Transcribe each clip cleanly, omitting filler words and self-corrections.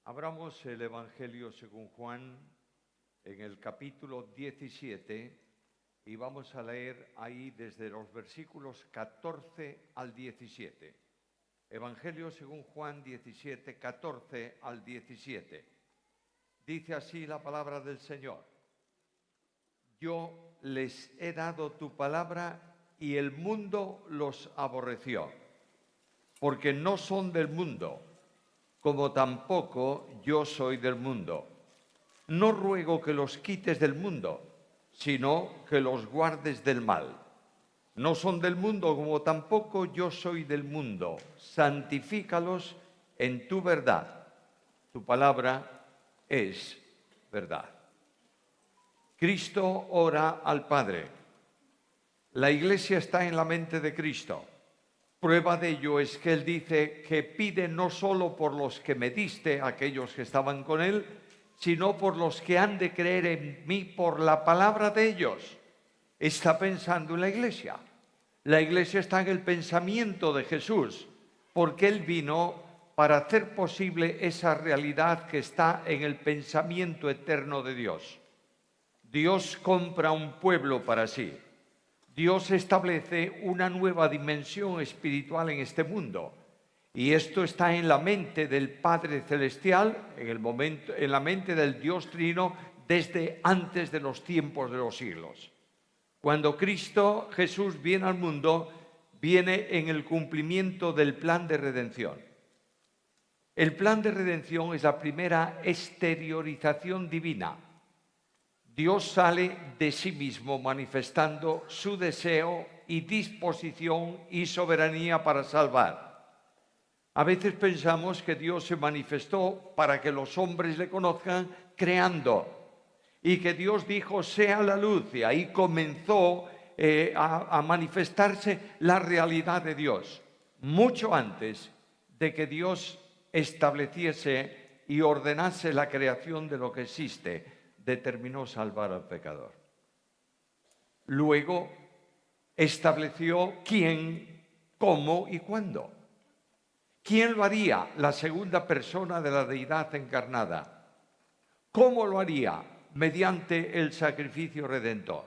Abramos el Evangelio según Juan en el capítulo 17 y vamos a leer ahí desde los versículos 14 al 17. Evangelio según Juan 17, 14 al 17. Dice así la palabra del Señor. Yo les he dado tu palabra y el mundo los aborreció, porque no son del mundo, como tampoco yo soy del mundo. No ruego que los quites del mundo, sino que los guardes del mal. No son del mundo, como tampoco yo soy del mundo. Santifícalos en tu verdad. Tu palabra es verdad. Cristo ora al Padre. La Iglesia está en la mente de Cristo. Prueba de ello es que Él dice que pide no solo por los que me diste, aquellos que estaban con Él, sino por los que han de creer en mí por la palabra de ellos. Está pensando en la Iglesia. La Iglesia está en el pensamiento de Jesús, porque Él vino para hacer posible esa realidad que está en el pensamiento eterno de Dios. Dios compra un pueblo para sí. Dios establece una nueva dimensión espiritual en este mundo. Y esto está en la mente del Padre Celestial, en la mente del Dios Trino, desde antes de los tiempos de los siglos. Cuando Cristo Jesús viene al mundo, viene en el cumplimiento del plan de redención. El plan de redención es la primera exteriorización divina. Dios sale de sí mismo manifestando su deseo y disposición y soberanía para salvar. A veces pensamos que Dios se manifestó para que los hombres le conozcan creando y que Dios dijo sea la luz y ahí comenzó a manifestarse la realidad de Dios, mucho antes de que Dios estableciese y ordenase la creación de lo que existe. Determinó salvar al pecador. Luego estableció quién, cómo y cuándo. ¿Quién lo haría? La segunda persona de la deidad encarnada. ¿Cómo lo haría? Mediante el sacrificio redentor.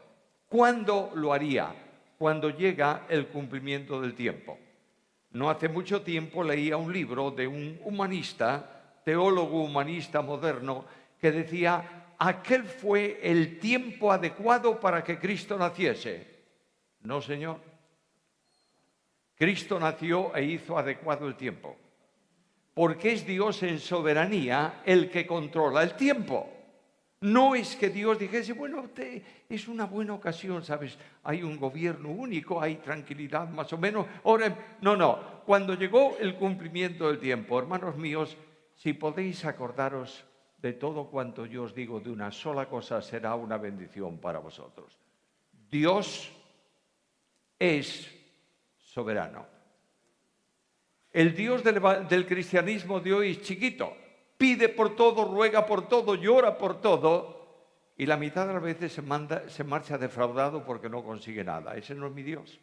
¿Cuándo lo haría? Cuando llega el cumplimiento del tiempo. No hace mucho tiempo leía un libro de un humanista, teólogo humanista moderno, que decía: aquel fue el tiempo adecuado para que Cristo naciese. No, señor. Cristo nació e hizo adecuado el tiempo. Porque es Dios en soberanía el que controla el tiempo. No es que Dios dijese, bueno, es una buena ocasión, ¿sabes? Hay un gobierno único, hay tranquilidad más o menos. Ahora, no. Cuando llegó el cumplimiento del tiempo, hermanos míos, si podéis acordaros de todo cuanto yo os digo de una sola cosa, será una bendición para vosotros. Dios es soberano. El Dios del cristianismo de hoy es chiquito. Pide por todo, ruega por todo, llora por todo. Y la mitad de las veces se marcha defraudado porque no consigue nada. Ese no es mi Dios.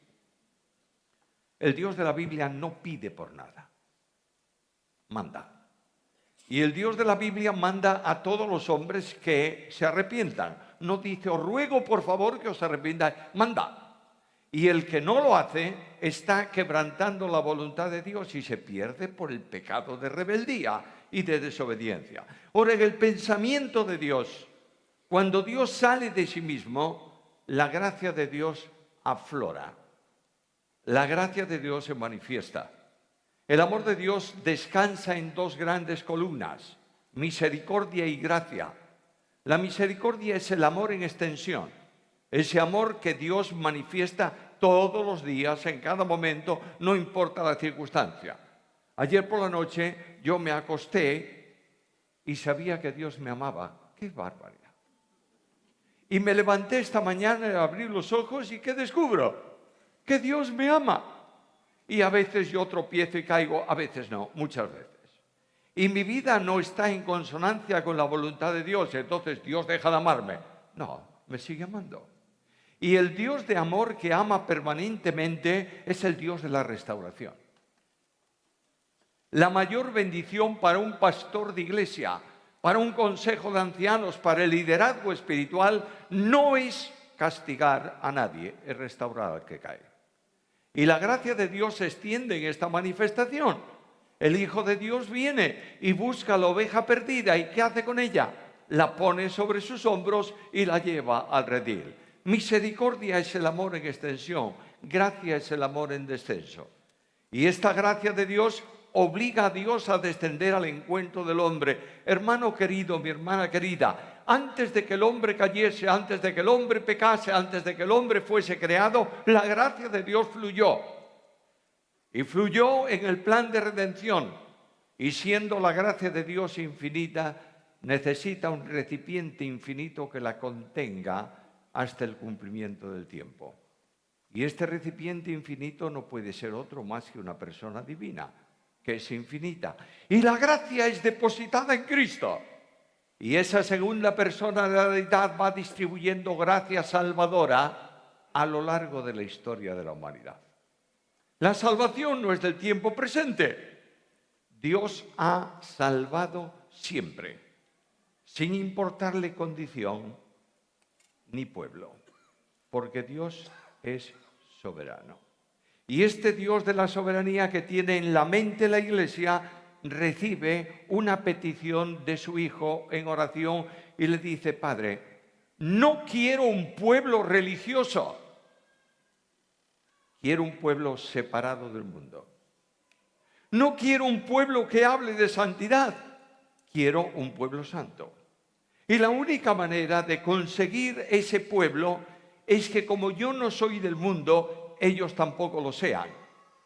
El Dios de la Biblia no pide por nada. Manda. Y el Dios de la Biblia manda a todos los hombres que se arrepientan. No dice, os ruego por favor que os arrepientan. Manda. Y el que no lo hace está quebrantando la voluntad de Dios y se pierde por el pecado de rebeldía y de desobediencia. Ahora, en el pensamiento de Dios, cuando Dios sale de sí mismo, la gracia de Dios aflora. La gracia de Dios se manifiesta. El amor de Dios descansa en dos grandes columnas, misericordia y gracia. La misericordia es el amor en extensión, ese amor que Dios manifiesta todos los días, en cada momento, no importa la circunstancia. Ayer por la noche yo me acosté y sabía que Dios me amaba. ¡Qué barbaridad! Y me levanté esta mañana, abrí los ojos y ¿qué descubro? Que Dios me ama. Y a veces yo tropiezo y caigo, a veces no, muchas veces. Y mi vida no está en consonancia con la voluntad de Dios, entonces Dios deja de amarme. No, me sigue amando. Y el Dios de amor que ama permanentemente es el Dios de la restauración. La mayor bendición para un pastor de iglesia, para un consejo de ancianos, para el liderazgo espiritual, no es castigar a nadie, es restaurar al que cae. Y la gracia de Dios se extiende en esta manifestación. El Hijo de Dios viene y busca la oveja perdida. ¿Y qué hace con ella? La pone sobre sus hombros y la lleva al redil. Misericordia es el amor en extensión, gracia es el amor en descenso. Y esta gracia de Dios obliga a Dios a descender al encuentro del hombre. Hermano querido, mi hermana querida, antes de que el hombre cayese, antes de que el hombre pecase, antes de que el hombre fuese creado, la gracia de Dios fluyó. Y fluyó en el plan de redención. Y siendo la gracia de Dios infinita, necesita un recipiente infinito que la contenga hasta el cumplimiento del tiempo. Y este recipiente infinito no puede ser otro más que una persona divina, que es infinita. Y la gracia es depositada en Cristo. Y esa segunda persona de la deidad va distribuyendo gracia salvadora a lo largo de la historia de la humanidad. La salvación no es del tiempo presente. Dios ha salvado siempre, sin importarle condición ni pueblo, porque Dios es soberano. Y este Dios de la soberanía que tiene en la mente la Iglesia recibe una petición de su Hijo en oración y le dice: Padre, no quiero un pueblo religioso, quiero un pueblo separado del mundo. No quiero un pueblo que hable de santidad, quiero un pueblo santo. Y la única manera de conseguir ese pueblo es que, como yo no soy del mundo, ellos tampoco lo sean.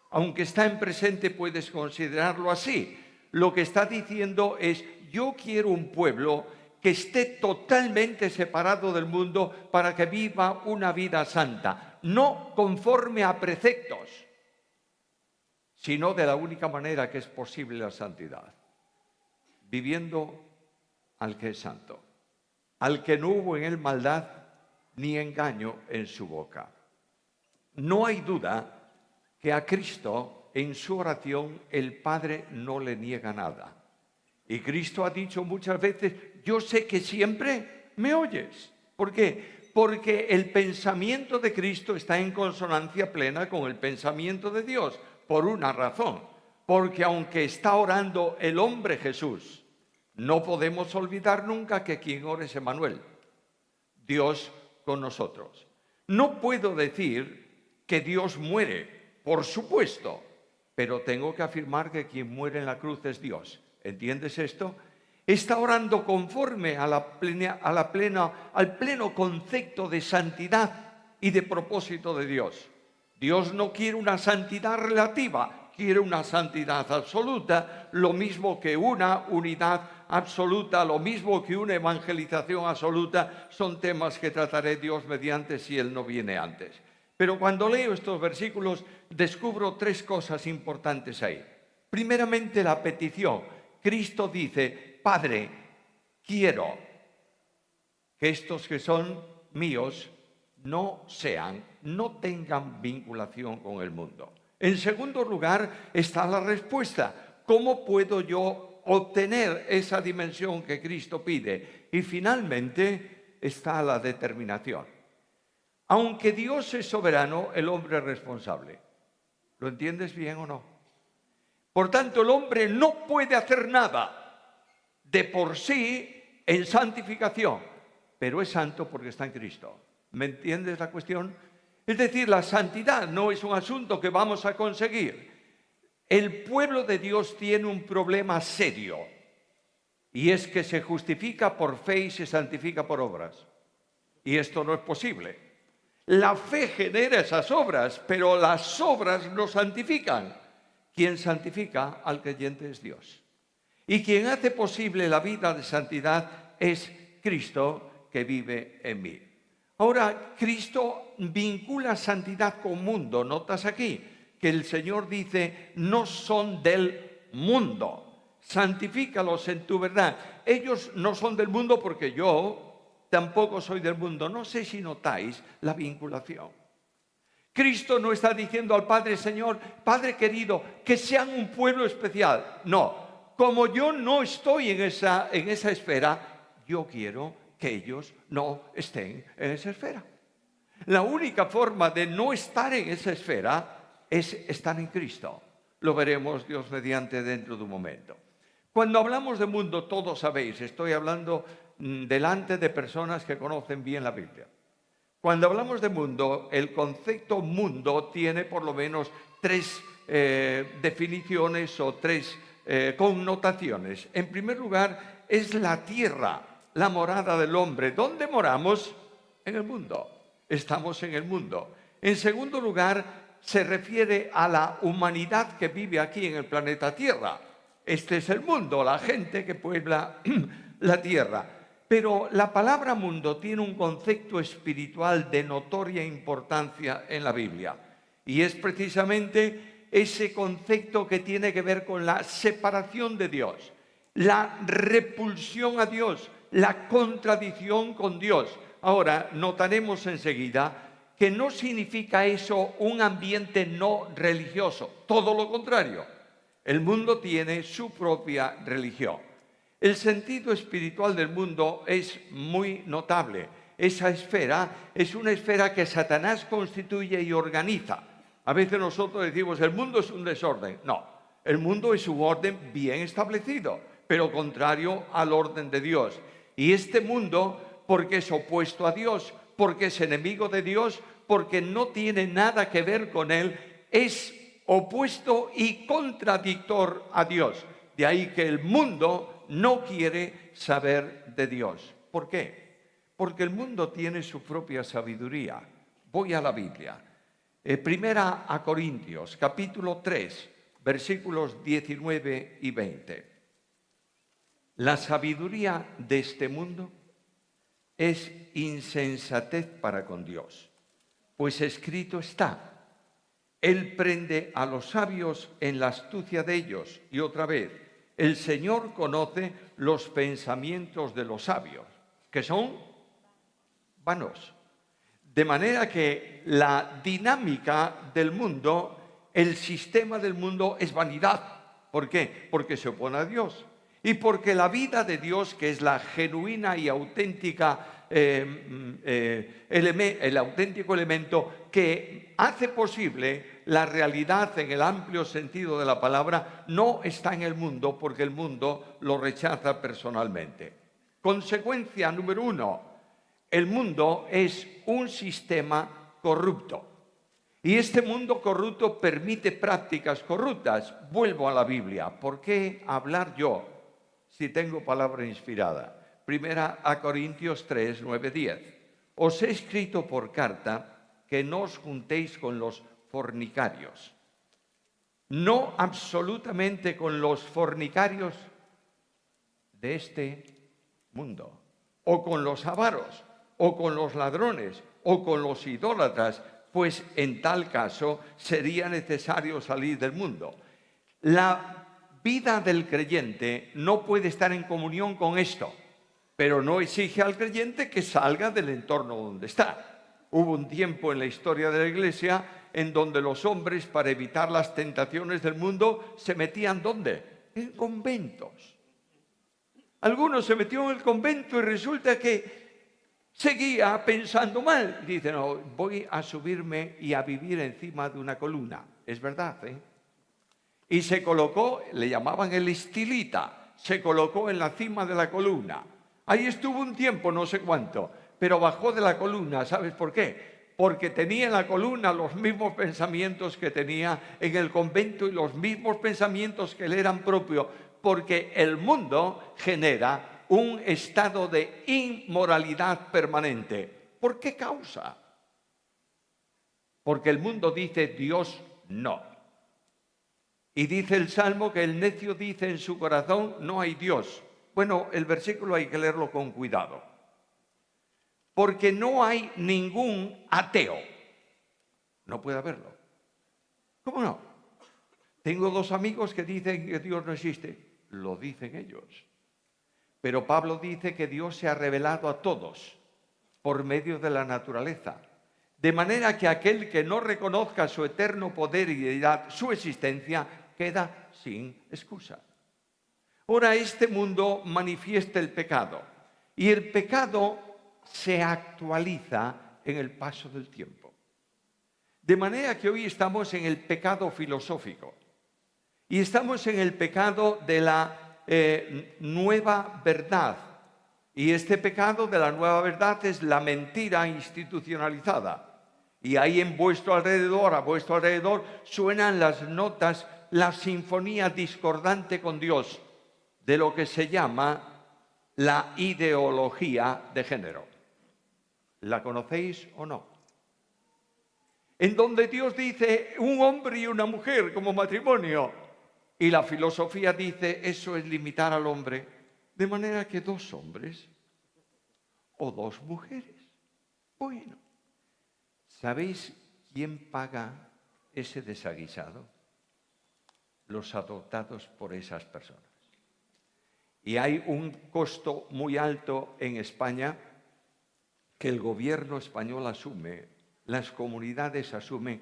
Aunque está en presente, puedes considerarlo así. Lo que está diciendo es: yo quiero un pueblo que esté totalmente separado del mundo para que viva una vida santa, no conforme a preceptos, sino de la única manera que es posible la santidad, viviendo al que es santo, al que no hubo en él maldad ni engaño en su boca. No hay duda que a Cristo en su oración el Padre no le niega nada. Y Cristo ha dicho muchas veces: yo sé que siempre me oyes. ¿Por qué? Porque el pensamiento de Cristo está en consonancia plena con el pensamiento de Dios, por una razón. Porque aunque está orando el hombre Jesús, no podemos olvidar nunca que quien ora es Emmanuel, Dios con nosotros. No puedo decir que Dios muere, por supuesto, pero tengo que afirmar que quien muere en la cruz es Dios. ¿Entiendes esto? Está orando conforme al pleno concepto de santidad y de propósito de Dios. Dios no quiere una santidad relativa, quiere una santidad absoluta, lo mismo que una unidad absoluta, lo mismo que una evangelización absoluta. Son temas que trataré Dios mediante si Él no viene antes. Pero cuando leo estos versículos descubro tres cosas importantes ahí. Primeramente, la petición. Cristo dice: Padre, quiero que estos que son míos no tengan vinculación con el mundo. En segundo lugar está la respuesta. ¿Cómo puedo yo obtener esa dimensión que Cristo pide? Y finalmente está la determinación. Aunque Dios es soberano, el hombre es responsable. ¿Lo entiendes bien o no? Por tanto, el hombre no puede hacer nada de por sí en santificación, pero es santo porque está en Cristo. ¿Me entiendes la cuestión? Es decir, la santidad no es un asunto que vamos a conseguir. El pueblo de Dios tiene un problema serio, y es que se justifica por fe y se santifica por obras. Y esto no es posible. La fe genera esas obras, pero las obras no santifican. Quien santifica al creyente es Dios. Y quien hace posible la vida de santidad es Cristo, que vive en mí. Ahora, Cristo vincula santidad con mundo. Notas aquí que el Señor dice: no son del mundo, santifícalos en tu verdad. Ellos no son del mundo porque yo tampoco soy del mundo. No sé si notáis la vinculación. Cristo no está diciendo al Padre, Señor, Padre querido, que sean un pueblo especial. No, como yo no estoy en esa esfera, yo quiero que ellos no estén en esa esfera. La única forma de no estar en esa esfera es estar en Cristo. Lo veremos, Dios mediante, dentro de un momento. Cuando hablamos de mundo, todos sabéis, estoy hablando delante de personas que conocen bien la Biblia. Cuando hablamos de mundo, el concepto mundo tiene por lo menos tres definiciones o tres connotaciones. En primer lugar, es la tierra, la morada del hombre. ¿Dónde moramos? En el mundo. Estamos en el mundo. En segundo lugar, se refiere a la humanidad que vive aquí en el planeta Tierra. Este es el mundo, la gente que puebla la tierra. Pero la palabra mundo tiene un concepto espiritual de notoria importancia en la Biblia. Y es precisamente ese concepto que tiene que ver con la separación de Dios, la repulsión a Dios, la contradicción con Dios. Ahora, notaremos enseguida que no significa eso un ambiente no religioso, todo lo contrario. El mundo tiene su propia religión. El sentido espiritual del mundo es muy notable. Esa esfera es una esfera que Satanás constituye y organiza. A veces nosotros decimos, el mundo es un desorden. No, el mundo es un orden bien establecido, pero contrario al orden de Dios. Y este mundo, porque es opuesto a Dios, porque es enemigo de Dios, porque no tiene nada que ver con Él, es opuesto y contradictor a Dios. De ahí que el mundo no quiere saber de Dios. ¿Por qué? Porque el mundo tiene su propia sabiduría. Voy a la Biblia. Primera a Corintios, capítulo 3, versículos 19 y 20. La sabiduría de este mundo es insensatez para con Dios, pues escrito está: Él prende a los sabios en la astucia de ellos. Y otra vez, el Señor conoce los pensamientos de los sabios, que son vanos. De manera que la dinámica del mundo, el sistema del mundo es vanidad. ¿Por qué? Porque se opone a Dios. Y porque la vida de Dios, que es la genuina y auténtica, el auténtico elemento que hace posible la realidad en el amplio sentido de la palabra, no está en el mundo, porque el mundo lo rechaza personalmente. Consecuencia número 1, el mundo es un sistema corrupto. Y este mundo corrupto permite prácticas corruptas. Vuelvo a la Biblia. ¿Por qué hablar yo si tengo palabra inspirada? Primera a Corintios 3, 9, 10. Os he escrito por carta que no os juntéis con los fornicarios. No absolutamente con los fornicarios de este mundo, o con los avaros, o con los ladrones, o con los idólatras, pues en tal caso sería necesario salir del mundo. La vida del creyente no puede estar en comunión con esto, pero no exige al creyente que salga del entorno donde está. Hubo un tiempo en la historia de la Iglesia en donde los hombres, para evitar las tentaciones del mundo, se metían ¿dónde? En conventos. Algunos se metieron en el convento y resulta que seguía pensando mal. Dice, no, voy a subirme y a vivir encima de una columna. Es verdad, ¿eh? Y se colocó, le llamaban el estilita, se colocó en la cima de la columna. Ahí estuvo un tiempo, no sé cuánto, pero bajó de la columna. ¿Sabes por qué? Porque tenía en la columna los mismos pensamientos que tenía en el convento y los mismos pensamientos que le eran propios, porque el mundo genera un estado de inmoralidad permanente. ¿Por qué causa? Porque el mundo dice Dios no. Y dice el Salmo que el necio dice en su corazón no hay Dios. Bueno, el versículo hay que leerlo con cuidado. Porque no hay ningún ateo. No puede haberlo. ¿Cómo no? Tengo 2 amigos que dicen que Dios no existe. Lo dicen ellos. Pero Pablo dice que Dios se ha revelado a todos por medio de la naturaleza. de manera que aquel que no reconozca su eterno poder y deidad, su existencia, queda sin excusa. Ahora este mundo manifiesta el pecado y el pecado se actualiza en el paso del tiempo. De manera que hoy estamos en el pecado filosófico y estamos en el pecado de la nueva verdad. Y este pecado de la nueva verdad es la mentira institucionalizada. Y ahí en vuestro alrededor, a vuestro alrededor, suenan las notas, la sinfonía discordante con Dios de lo que se llama la ideología de género. ¿La conocéis o no? En donde Dios dice un hombre y una mujer como matrimonio. Y la filosofía dice eso es limitar al hombre. De manera que 2 hombres o 2 mujeres. Bueno, ¿sabéis quién paga ese desaguisado? Los adoptados por esas personas. Y hay un costo muy alto en España que el gobierno español asume, las comunidades asumen,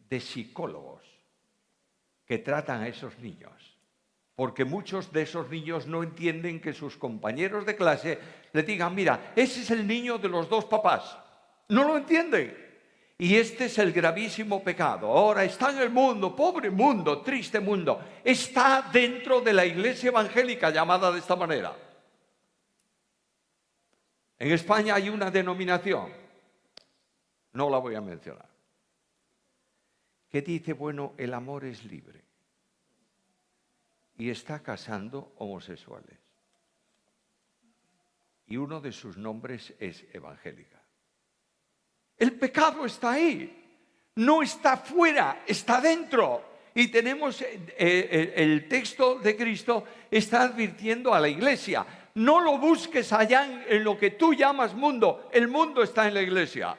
de psicólogos que tratan a esos niños. Porque muchos de esos niños no entienden que sus compañeros de clase le digan, mira, ese es el niño de los 2 papás. No lo entienden. Y este es el gravísimo pecado. Ahora está en el mundo, pobre mundo, triste mundo. Está dentro de la iglesia evangélica llamada de esta manera. En España hay una denominación, no la voy a mencionar, que dice, bueno, el amor es libre. Y está casando homosexuales. Y uno de sus nombres es evangélica. El pecado está ahí, no está fuera, está dentro. Y tenemos el texto de Cristo está advirtiendo a la iglesia. No lo busques allá en lo que tú llamas mundo. El mundo está en la iglesia.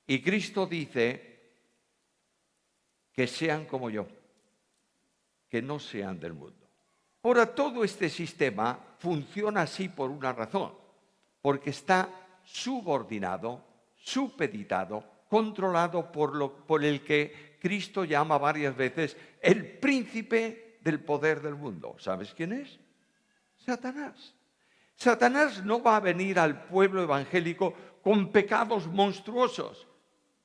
Y Cristo dice que sean como yo, que no sean del mundo. Ahora, todo este sistema funciona así por una razón, porque está subordinado, supeditado, controlado por el que Cristo llama varias veces el príncipe del poder del mundo. ¿Sabes quién es? Satanás. Satanás no va a venir al pueblo evangélico con pecados monstruosos.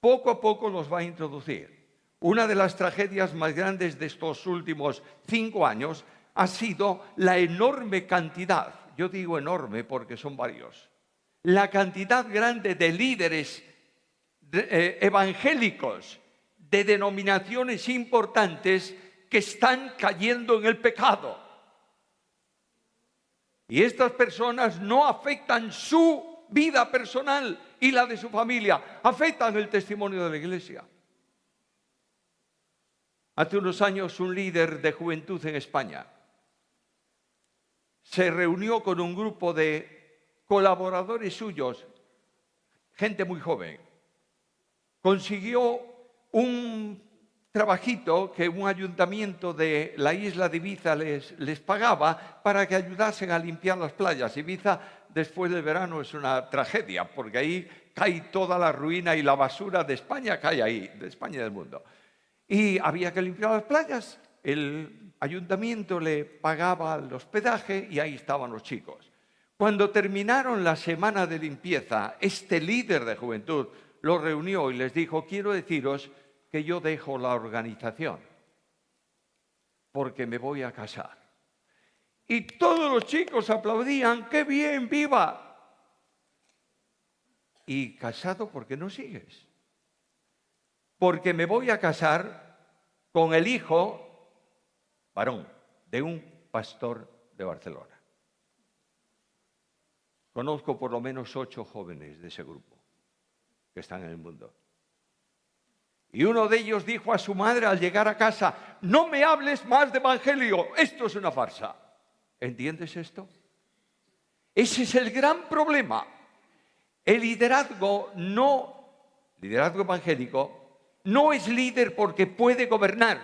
Poco a poco los va a introducir. Una de las tragedias más grandes de estos últimos 5 años ha sido la enorme cantidad, yo digo enorme porque son varios, la cantidad grande de líderes evangélicos de denominaciones importantes que están cayendo en el pecado. Y estas personas no afectan su vida personal y la de su familia, afectan el testimonio de la iglesia. Hace unos años un líder de juventud en España se reunió con un grupo de colaboradores suyos, gente muy joven. Consiguió un trabajito que un ayuntamiento de la isla de Ibiza les pagaba para que ayudasen a limpiar las playas. Ibiza después del verano es una tragedia porque ahí cae toda la ruina y la basura de España cae ahí, de España y del mundo. Y había que limpiar las playas, el ayuntamiento le pagaba el hospedaje y ahí estaban los chicos. Cuando terminaron la semana de limpieza, este líder de juventud los reunió y les dijo, quiero deciros que yo dejo la organización porque me voy a casar. Y todos los chicos aplaudían, ¡qué bien, viva! ¿Y casado por qué no sigues? Porque me voy a casar con el hijo varón de un pastor de Barcelona. Conozco por lo menos 8 jóvenes de ese grupo que están en el mundo. Y uno de ellos dijo a su madre al llegar a casa, no me hables más de evangelio, esto es una farsa. ¿Entiendes esto? Ese es el gran problema. El liderazgo evangélico, no es líder porque puede gobernar,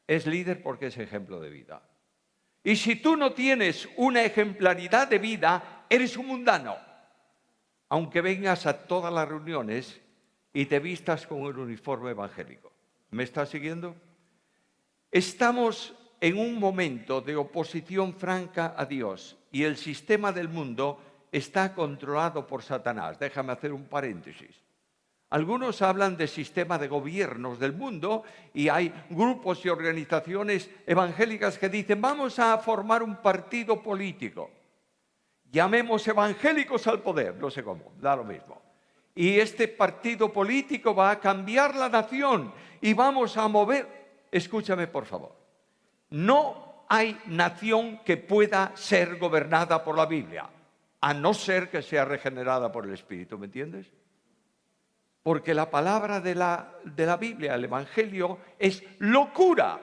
es líder porque es ejemplo de vida. Y si tú no tienes una ejemplaridad de vida, eres un mundano. Aunque vengas a todas las reuniones y te vistas con el uniforme evangélico. ¿Me estás siguiendo? Estamos en un momento de oposición franca a Dios y el sistema del mundo está controlado por Satanás. Déjame hacer un paréntesis. Algunos hablan de sistema de gobiernos del mundo y hay grupos y organizaciones evangélicas que dicen vamos a formar un partido político. Llamemos evangélicos al poder, no sé cómo, da lo mismo. Y este partido político va a cambiar la nación y vamos a mover. Escúchame, por favor. No hay nación que pueda ser gobernada por la Biblia, a no ser que sea regenerada por el Espíritu, ¿me entiendes? Porque la palabra de la Biblia, el Evangelio, es locura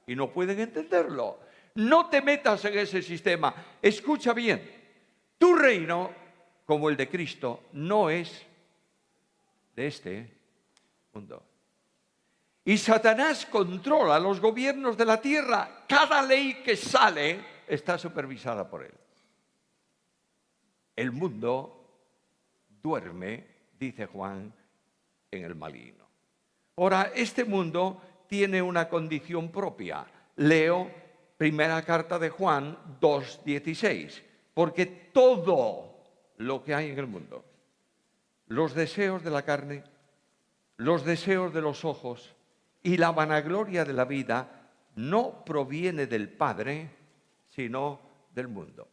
y no pueden entenderlo. No te metas en ese sistema. Escucha bien, tu reino, como el de Cristo, no es de este mundo. Y Satanás controla los gobiernos de la tierra. Cada ley que sale está supervisada por él. El mundo duerme, dice Juan, en el maligno. Ahora, este mundo tiene una condición propia. Leo primera carta de Juan 2:16. Porque todo lo que hay en el mundo, los deseos de la carne, los deseos de los ojos y la vanagloria de la vida no proviene del Padre, sino del mundo.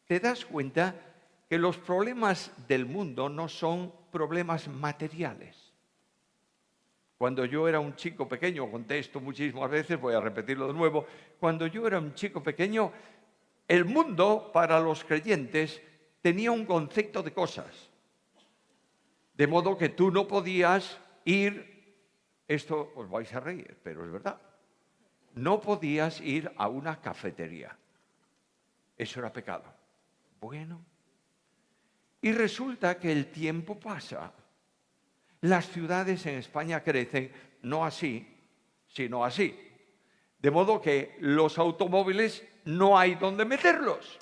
¿Te das cuenta que los problemas del mundo no son problemas materiales? Cuando yo era un chico pequeño, conté esto muchísimas veces, voy a repetirlo de nuevo, cuando yo era un chico pequeño, el mundo para los creyentes tenía un concepto de cosas. De modo que tú no podías ir, esto os vais a reír, pero es verdad, no podías ir a una cafetería. Eso era pecado. Bueno, y resulta que el tiempo pasa. Las ciudades en España crecen, no así, sino así. De modo que los automóviles no hay donde meterlos.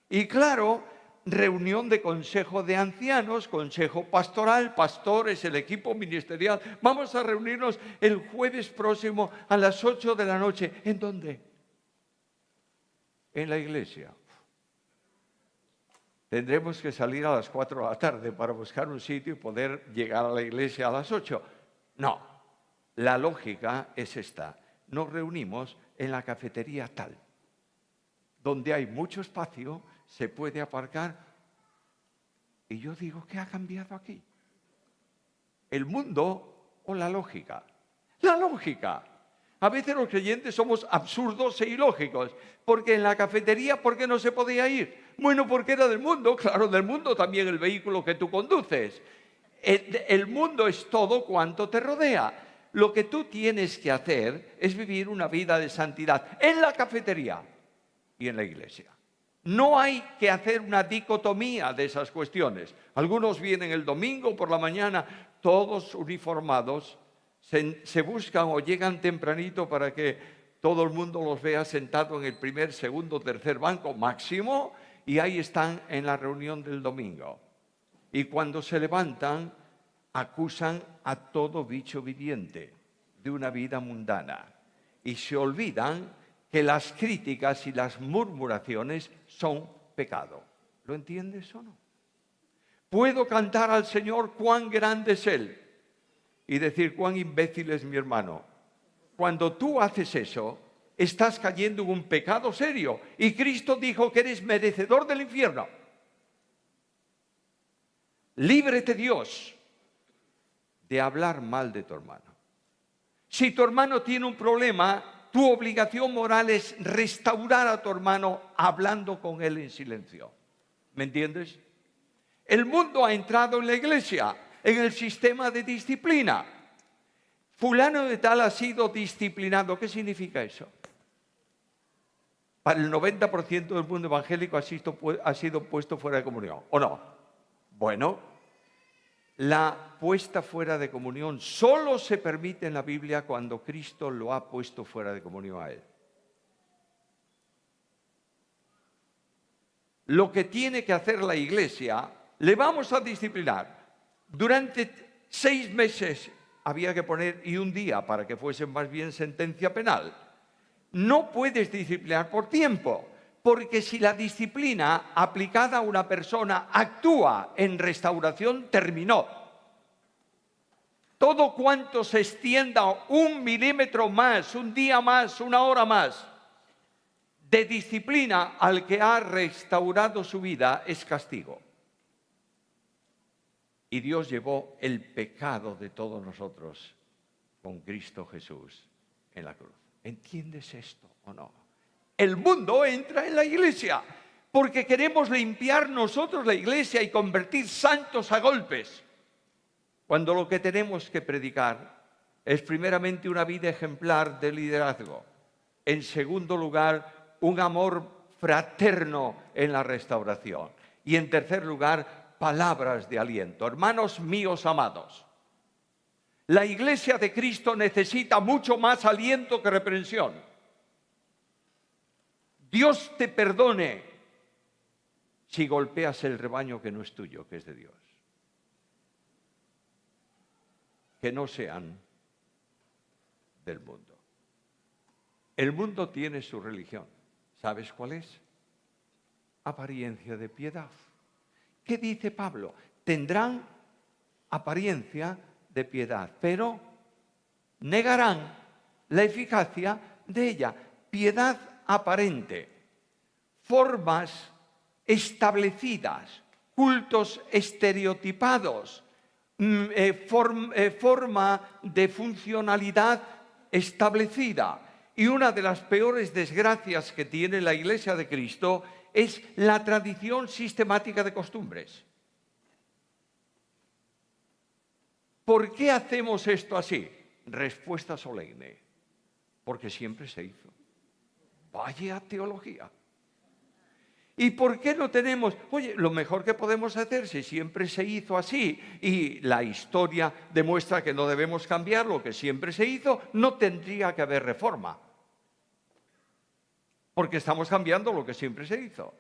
Y claro, reunión de consejo de ancianos, consejo pastoral, pastores, el equipo ministerial. Vamos a reunirnos el jueves próximo a las 8 de la noche. ¿En dónde? En la iglesia. Tendremos que salir a las 4 de la tarde para buscar un sitio y poder llegar a la iglesia a las 8. No, la lógica es esta. Nos reunimos en la cafetería tal, donde hay mucho espacio, se puede aparcar. Y yo digo, ¿qué ha cambiado aquí? ¿El mundo o la lógica? La lógica. A veces los creyentes somos absurdos e ilógicos, porque en la cafetería, ¿por qué no se podía ir? Bueno, porque era del mundo, claro, del mundo también el vehículo que tú conduces. El mundo es todo cuanto te rodea. Lo que tú tienes que hacer es vivir una vida de santidad en la cafetería y en la iglesia. No hay que hacer una dicotomía de esas cuestiones. Algunos vienen el domingo por la mañana, todos uniformados, se buscan o llegan tempranito para que todo el mundo los vea sentados en el primer, segundo, tercer banco máximo, y ahí están en la reunión del domingo. Y cuando se levantan, acusan a todo bicho viviente de una vida mundana. Y se olvidan que las críticas y las murmuraciones son pecado. ¿Lo entiendes o no? Puedo cantar al Señor cuán grande es Él y decir cuán imbécil es mi hermano. Cuando tú haces eso, estás cayendo en un pecado serio. Y Cristo dijo que eres merecedor del infierno. Líbrete Dios de hablar mal de tu hermano. Si tu hermano tiene un problema, tu obligación moral es restaurar a tu hermano hablando con él en silencio. ¿Me entiendes? El mundo ha entrado en la iglesia, en el sistema de disciplina. Fulano de tal ha sido disciplinado. ¿Qué significa eso? Para el 90% del mundo evangélico ha sido puesto fuera de comunión, ¿o no? Bueno, la puesta fuera de comunión solo se permite en la Biblia cuando Cristo lo ha puesto fuera de comunión a él. Lo que tiene que hacer la iglesia, le vamos a disciplinar. Durante 6 meses había que poner y un día para que fuese más bien sentencia penal. No puedes disciplinar por tiempo, porque si la disciplina aplicada a una persona actúa en restauración, terminó. Todo cuanto se extienda 1 milímetro más, un día más, una hora más, de disciplina al que ha restaurado su vida es castigo. Y Dios llevó el pecado de todos nosotros con Cristo Jesús en la cruz. ¿Entiendes esto o no? El mundo entra en la iglesia porque queremos limpiar nosotros la iglesia y convertir santos a golpes, cuando lo que tenemos que predicar es primeramente una vida ejemplar de liderazgo. En segundo lugar, un amor fraterno en la restauración. Y en tercer lugar, palabras de aliento. Hermanos míos amados, la iglesia de Cristo necesita mucho más aliento que reprensión. Dios te perdone si golpeas el rebaño que no es tuyo, que es de Dios. Que no sean del mundo. El mundo tiene su religión. ¿Sabes cuál es? Apariencia de piedad. ¿Qué dice Pablo? Tendrán apariencia de piedad, pero negarán la eficacia de ella. Piedad aparente, formas establecidas, cultos estereotipados, forma de funcionalidad establecida. Y una de las peores desgracias que tiene la Iglesia de Cristo es la tradición sistemática de costumbres. ¿Por qué hacemos esto así? Respuesta solemne. Porque siempre se hizo. Vaya teología. ¿Y por qué no tenemos? Oye, lo mejor que podemos hacer, si siempre se hizo así y la historia demuestra que no debemos cambiar lo que siempre se hizo, no tendría que haber reforma. Porque estamos cambiando lo que siempre se hizo.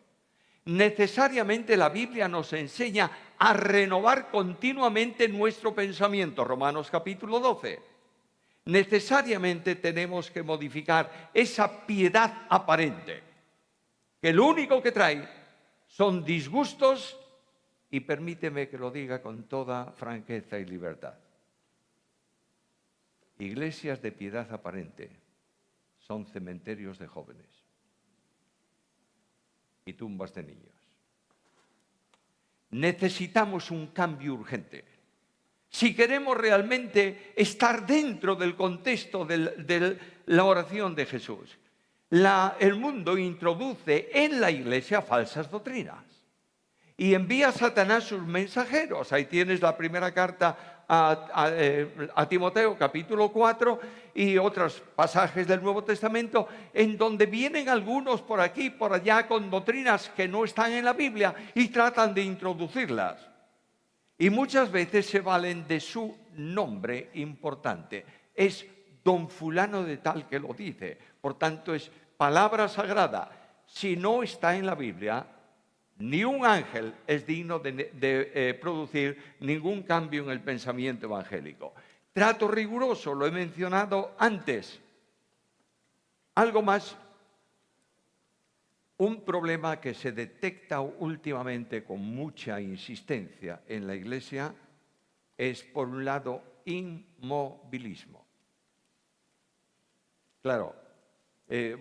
Necesariamente la Biblia nos enseña a renovar continuamente nuestro pensamiento. Romanos capítulo 12. Necesariamente tenemos que modificar esa piedad aparente, que lo único que trae son disgustos, y permíteme que lo diga con toda franqueza y libertad. Iglesias de piedad aparente son cementerios de jóvenes y tumbas de niños. Necesitamos un cambio urgente. Si queremos realmente estar dentro del contexto de la oración de Jesús, el mundo introduce en la iglesia falsas doctrinas y envía a Satanás sus mensajeros. Ahí tienes la primera carta a Timoteo, capítulo 4, y otros pasajes del Nuevo Testamento, en donde vienen algunos por aquí, por allá, con doctrinas que no están en la Biblia y tratan de introducirlas. Y muchas veces se valen de su nombre importante. Es don fulano de tal que lo dice. Por tanto, es palabra sagrada. Si no está en la Biblia, ni un ángel es digno de producir ningún cambio en el pensamiento evangélico. Trato riguroso, lo he mencionado antes. Algo más, un problema que se detecta últimamente con mucha insistencia en la Iglesia es, por un lado, inmovilismo. Claro,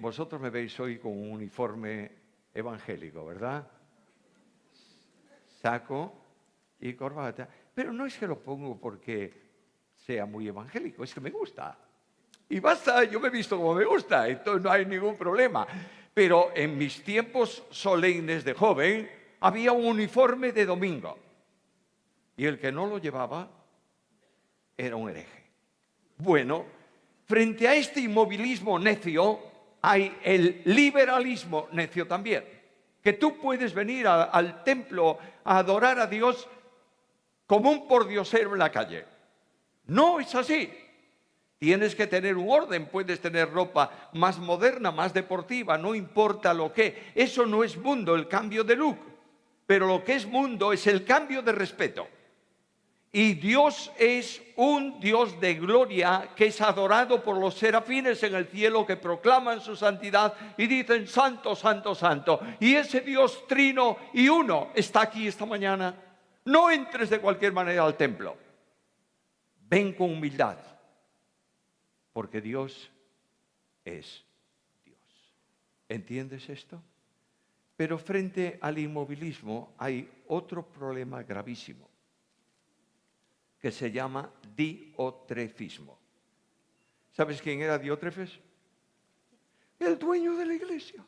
vosotros me veis hoy con un uniforme evangélico, ¿verdad? Saco y corbata, pero no es que lo pongo porque sea muy evangélico, es que me gusta. Y basta, yo me he visto como me gusta, entonces no hay ningún problema. Pero en mis tiempos solemnes de joven había un uniforme de domingo y el que no lo llevaba era un hereje. Bueno, frente a este inmovilismo necio hay el liberalismo necio también. Que tú puedes venir al templo a adorar a Dios como un pordiosero en la calle. No es así. Tienes que tener un orden, puedes tener ropa más moderna, más deportiva, no importa lo que. Eso no es mundo, el cambio de look. Pero lo que es mundo es el cambio de respeto. Y Dios es un Dios de gloria que es adorado por los serafines en el cielo que proclaman su santidad y dicen santo, santo, santo. Y ese Dios trino y uno está aquí esta mañana. No entres de cualquier manera al templo. Ven con humildad, porque Dios es Dios. ¿Entiendes esto? Pero frente al inmovilismo hay otro problema gravísimo, que se llama diotrefismo. ¿Sabes quién era Diótrefes? El dueño de la iglesia.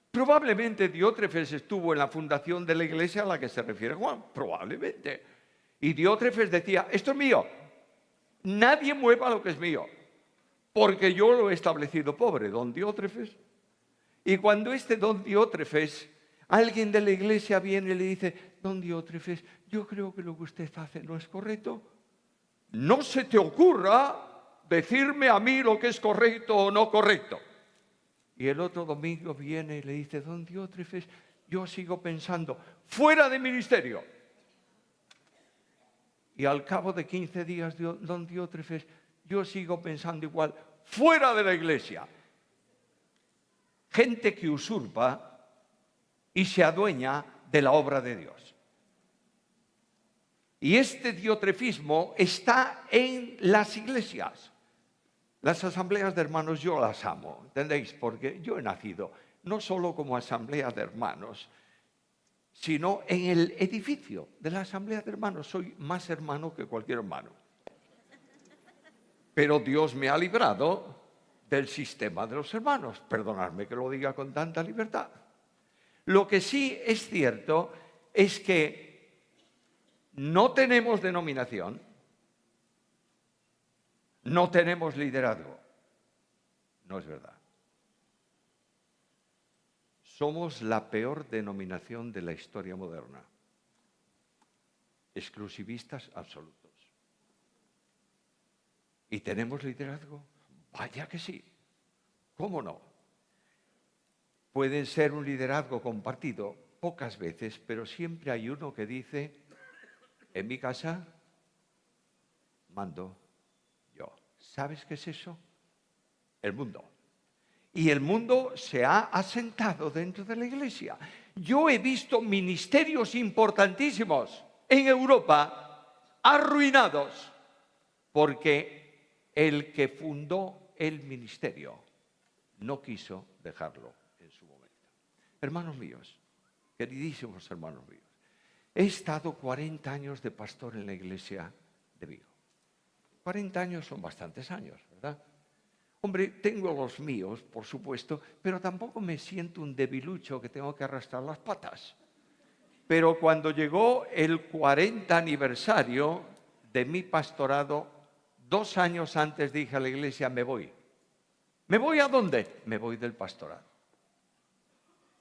Probablemente Diótrefes estuvo en la fundación de la iglesia a la que se refiere Juan, probablemente. Y Diótrefes decía, esto es mío, nadie mueva lo que es mío, porque yo lo he establecido. Pobre don Diótrefes. Y cuando este don Diótrefes, alguien de la iglesia viene y le dice, don Diótrefes, yo creo que lo que usted hace no es correcto. No se te ocurra decirme a mí lo que es correcto o no correcto. Y el otro domingo viene y le dice, don Diótrefes, yo sigo pensando, fuera de ministerio. Y al cabo de 15 días, don Diótrefes, yo sigo pensando igual, fuera de la iglesia. Gente que usurpa y se adueña de la obra de Dios. Y este diotrefismo está en las iglesias. Las asambleas de hermanos yo las amo, ¿entendéis? Porque yo he nacido no solo como asamblea de hermanos, sino en el edificio de la asamblea de hermanos. Soy más hermano que cualquier hermano. Pero Dios me ha librado del sistema de los hermanos. Perdonadme que lo diga con tanta libertad. Lo que sí es cierto es que no tenemos denominación, no tenemos liderazgo. No es verdad. Somos la peor denominación de la historia moderna. Exclusivistas absolutos. ¿Y tenemos liderazgo? Vaya que sí. ¿Cómo no? Pueden ser un liderazgo compartido pocas veces, pero siempre hay uno que dice, en mi casa mando yo. ¿Sabes qué es eso? El mundo. Y el mundo se ha asentado dentro de la iglesia. Yo he visto ministerios importantísimos en Europa arruinados porque el que fundó el ministerio no quiso dejarlo en su momento. Hermanos míos, queridísimos hermanos míos, he estado 40 años de pastor en la iglesia de Vigo. 40 años son bastantes años, ¿verdad? Hombre, tengo los míos, por supuesto, pero tampoco me siento un debilucho que tengo que arrastrar las patas. Pero cuando llegó el 40 aniversario de mi pastorado, 2 años antes dije a la iglesia, me voy. ¿Me voy a dónde? Me voy del pastorado.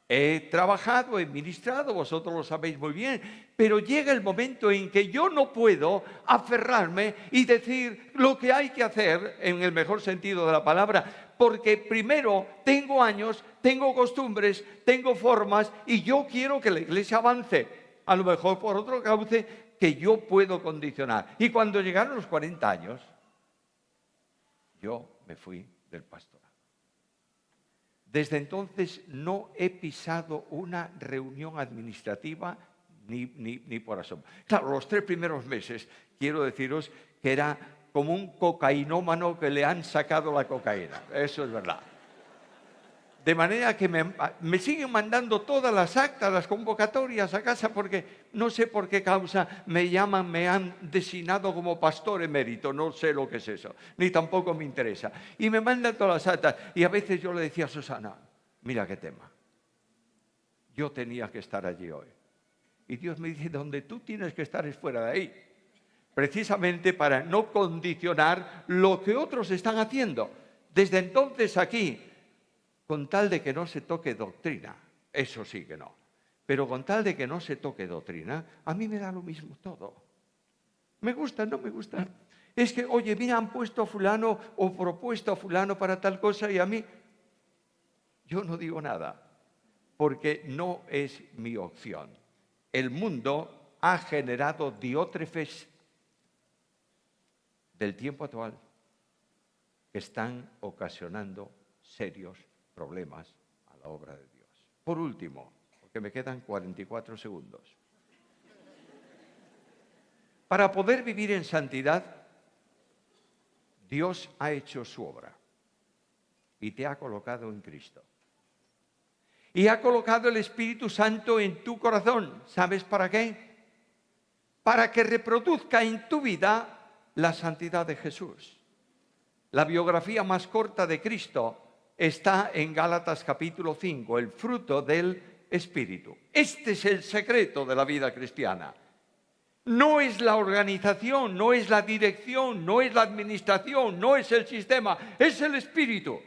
He trabajado, he ministrado, vosotros lo sabéis muy bien, pero llega el momento en que yo no puedo aferrarme y decir lo que hay que hacer en el mejor sentido de la palabra, porque primero tengo años, tengo costumbres, tengo formas y yo quiero que la iglesia avance, a lo mejor por otro cauce que yo puedo condicionar. Y cuando llegaron los 40 años, yo me fui del pastorado. Desde entonces no he pisado una reunión administrativa ni por asomo. Claro, los 3 primeros meses, quiero deciros que era como un cocainómano que le han sacado la cocaína. Eso es verdad. De manera que me siguen mandando todas las actas, las convocatorias a casa, porque no sé por qué causa me llaman, me han designado como pastor emérito. No sé lo que es eso, ni tampoco me interesa. Y me mandan todas las actas. Y a veces yo le decía a Susana, mira qué tema. Yo tenía que estar allí hoy. Y Dios me dice, donde tú tienes que estar es fuera de ahí. Precisamente para no condicionar lo que otros están haciendo. Desde entonces aquí, con tal de que no se toque doctrina, eso sí que no. Pero con tal de que no se toque doctrina, a mí me da lo mismo todo. Me gusta, no me gusta. Es que, oye, mira, han puesto a fulano o propuesto a fulano para tal cosa y a mí, yo no digo nada, porque no es mi opción. El mundo ha generado diótrefes del tiempo actual que están ocasionando serios problemas a la obra de Dios. Por último, porque me quedan 44 segundos. Para poder vivir en santidad, Dios ha hecho su obra y te ha colocado en Cristo. Y ha colocado el Espíritu Santo en tu corazón. ¿Sabes para qué? Para que reproduzca en tu vida la santidad de Jesús. La biografía más corta de Cristo está en Gálatas capítulo 5, el fruto del Espíritu. Este es el secreto de la vida cristiana. No es la organización, no es la dirección, no es la administración, no es el sistema, es el Espíritu.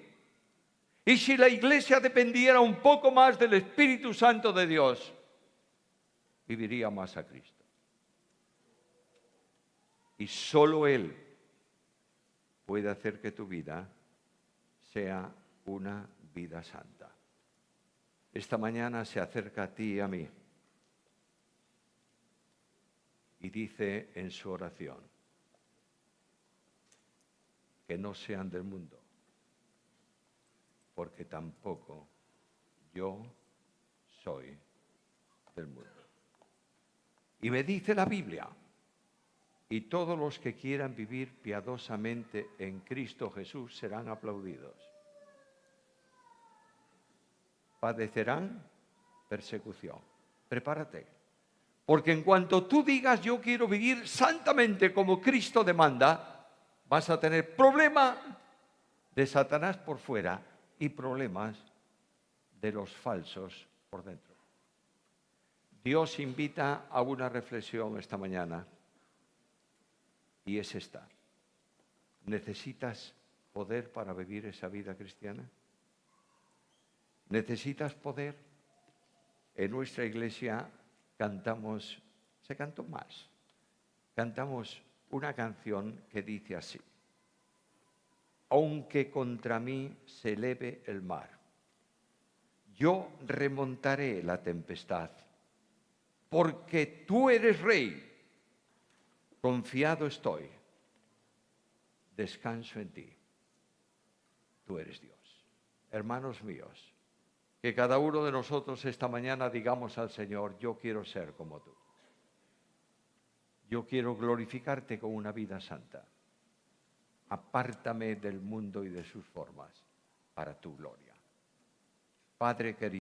Y si la Iglesia dependiera un poco más del Espíritu Santo de Dios, viviría más a Cristo. Y solo Él puede hacer que tu vida sea una vida santa. Esta mañana se acerca a ti y a mí y dice en su oración que no sean del mundo, porque tampoco yo soy del mundo. Y me dice la Biblia, y todos los que quieran vivir piadosamente en Cristo Jesús serán aplaudidos. Padecerán persecución. Prepárate, porque en cuanto tú digas yo quiero vivir santamente como Cristo demanda, vas a tener problemas de Satanás por fuera y problemas de los falsos por dentro. Dios invita a una reflexión esta mañana y es esta. ¿Necesitas poder para vivir esa vida cristiana? ¿Necesitas poder? En nuestra iglesia cantamos, se cantó más, cantamos una canción que dice así: aunque contra mí se eleve el mar, yo remontaré la tempestad, porque tú eres rey, confiado estoy, descanso en ti, tú eres Dios. Hermanos míos, que cada uno de nosotros esta mañana digamos al Señor, yo quiero ser como tú. Yo quiero glorificarte con una vida santa. Apártame del mundo y de sus formas para tu gloria. Padre querido,